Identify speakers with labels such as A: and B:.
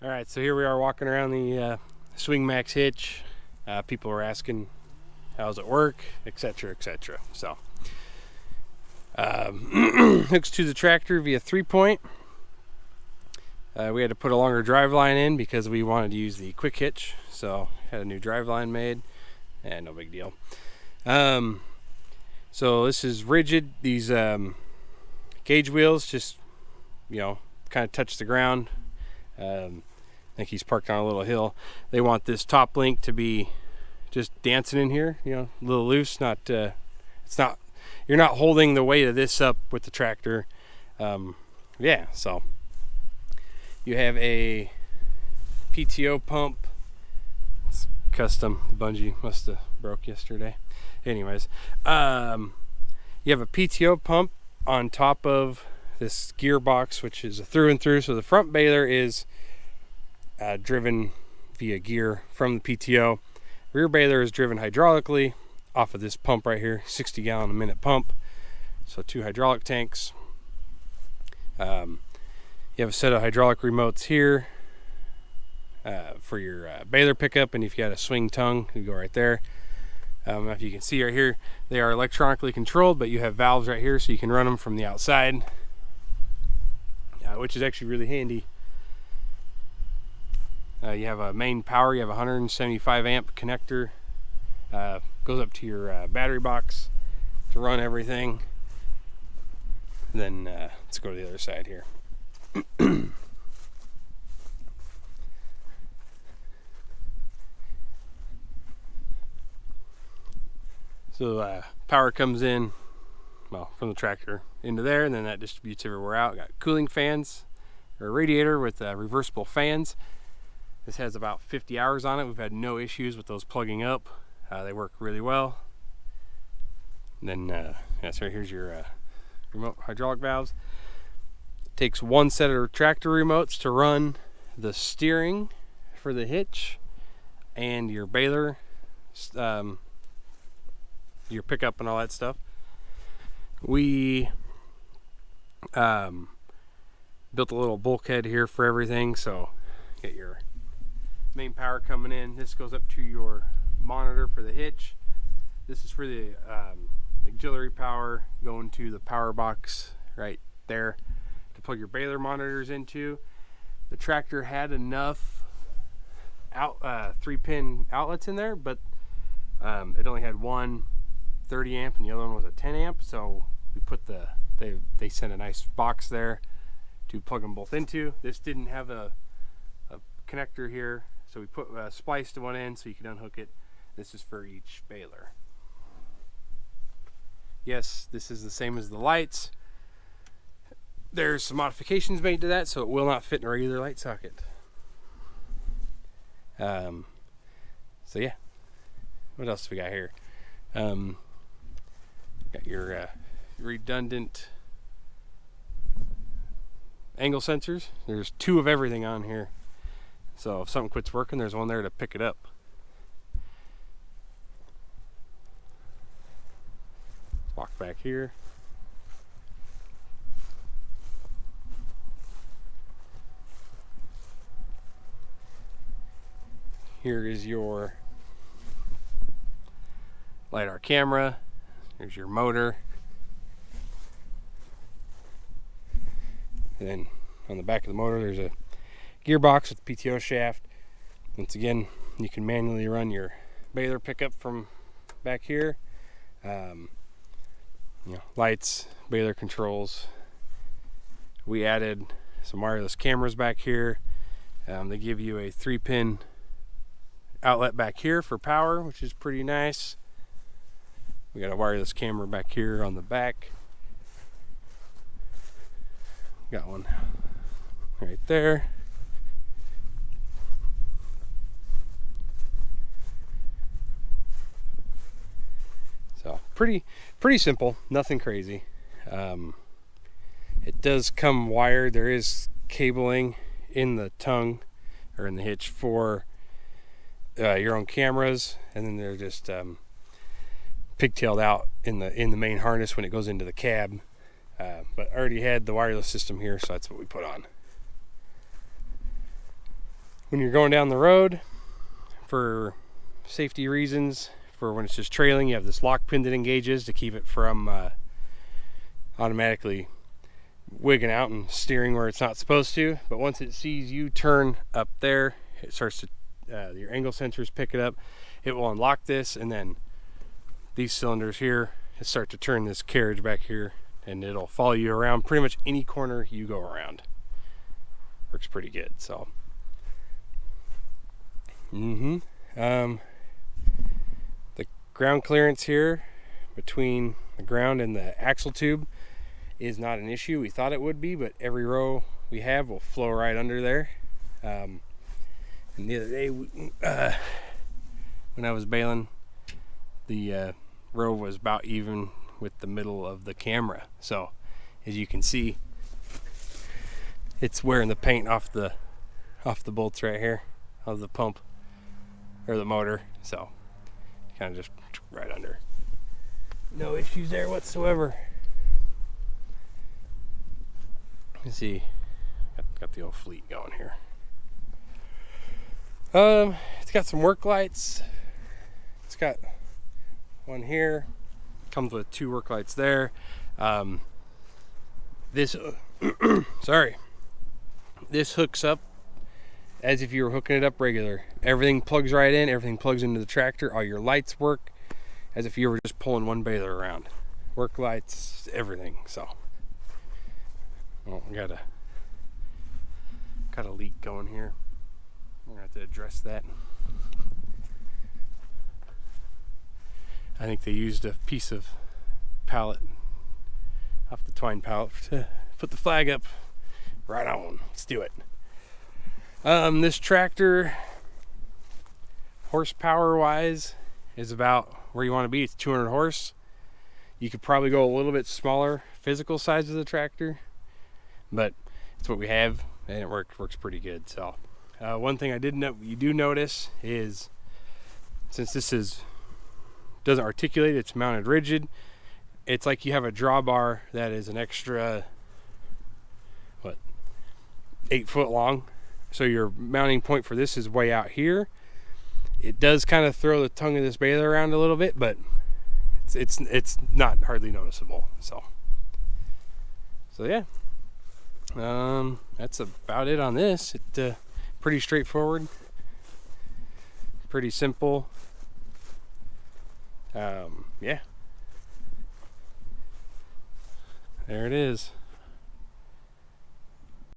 A: All right, so here we are walking around the Swing Max Hitch. People were asking, how's it work, etc., etc. So, hooks to the tractor via 3-point. We had to put a longer drive line in because we wanted to use the quick hitch. So, had a new drive line made, and no big deal. So this is rigid. These gauge wheels just, kind of touch the ground. I think he's parked on a little hill. They want this top link to be just dancing in here, a little loose. You're not holding the weight of this up with the tractor. So you have a PTO pump. It's custom. The bungee must have broke yesterday. Anyways, you have a PTO pump on top of this gearbox, which is a through and through. So the front baler is driven via gear from the PTO. Rear baler is driven hydraulically off of this pump right here, 60 gallon a minute pump. So 2 hydraulic tanks. You have a set of hydraulic remotes here for your baler pickup, and if you got a swing tongue, you go right there. If you can see right here, they are electronically controlled, but you have valves right here so you can run them from the outside, which is actually really handy. You have a main power. You have a 175 amp connector. Goes up to your battery box to run everything. And then let's go to the other side here. So power comes in, from the tractor into there, and then that distributes everywhere out. Got cooling fans, or a radiator with reversible fans. This has about 50 hours on it. We've had no issues with those plugging up. They work really well. And then, so here's your remote hydraulic valves. It takes one set of tractor remotes to run the steering for the hitch and your baler, your pickup and all that stuff. We built a little bulkhead here for everything, so get your main power coming in. This goes up to your monitor for the hitch. This is for the auxiliary power going to the power box right there to plug your baler monitors into. The tractor had enough 3-pin outlets in there, but it only had one 30 amp and the other one was a 10 amp, so we put they sent a nice box there to plug them both into. This didn't have a connector here, so we put spliced one in so you can unhook it. This is for each baler. Yes, this is the same as the lights. There's some modifications made to that, so it will not fit in a regular light socket. So yeah, what else do we got here? Got your redundant angle sensors. There's 2 of everything on here. So if something quits working, there's one there to pick it up. Walk back here. Here is your LiDAR camera. There's your motor. And then on the back of the motor, there's a gearbox with the PTO shaft. Once again, you can manually run your baler pickup from back here. Lights, baler controls. We added some wireless cameras back here. They give you a 3-pin outlet back here for power, which is pretty nice. We got a wireless camera back here on the back. Got one right there. So pretty simple, nothing crazy. It does come wired. There is cabling in the tongue or in the hitch for your own cameras, and then they're just pigtailed out in the main harness when it goes into the cab. But I already had the wireless system here, so that's what we put on. when you're going down the road, for safety reasons, for when it's just trailing, you have this lock pin that engages to keep it from automatically wigging out and steering where it's not supposed to. But once it sees you turn up there, it starts to your angle sensors pick it up. It will unlock this, and then these cylinders here start to turn this carriage back here, and it'll follow you around pretty much any corner you go around. Works pretty good. So the ground clearance here between the ground and the axle tube is not an issue. We thought it would be, but every row we have will flow right under there. And the other day when I was baling, the row was about even with the middle of the camera. So as you can see, it's wearing the paint off the bolts right here of the pump or the motor. So kind of just right under. No issues there whatsoever. Let's see, got the old fleet going here. It's got some work lights. It's got one here. Comes with 2 work lights there. This sorry, this hooks up as if you were hooking it up regular. Everything plugs right in. Everything plugs into the tractor. All your lights work as if you were just pulling one baler around. Work lights, everything. So, well, we got a leak going here. We're gonna have to address that. I think they used a piece of pallet off the twine pallet to put the flag up. Right on. Let's do it. This tractor, horsepower wise, is about where you want to be. It's 200 horse. You could probably go a little bit smaller physical size of the tractor, but it's what we have, and it works pretty good. So one thing I did note, you do notice, is since this doesn't articulate, it's mounted rigid, it's like you have a drawbar that is an extra 8 foot long. So your mounting point for this is way out here. It does kind of throw the tongue of this baler around a little bit, but it's not hardly noticeable. So yeah, that's about it on this. It pretty straightforward, pretty simple. Yeah, there it is.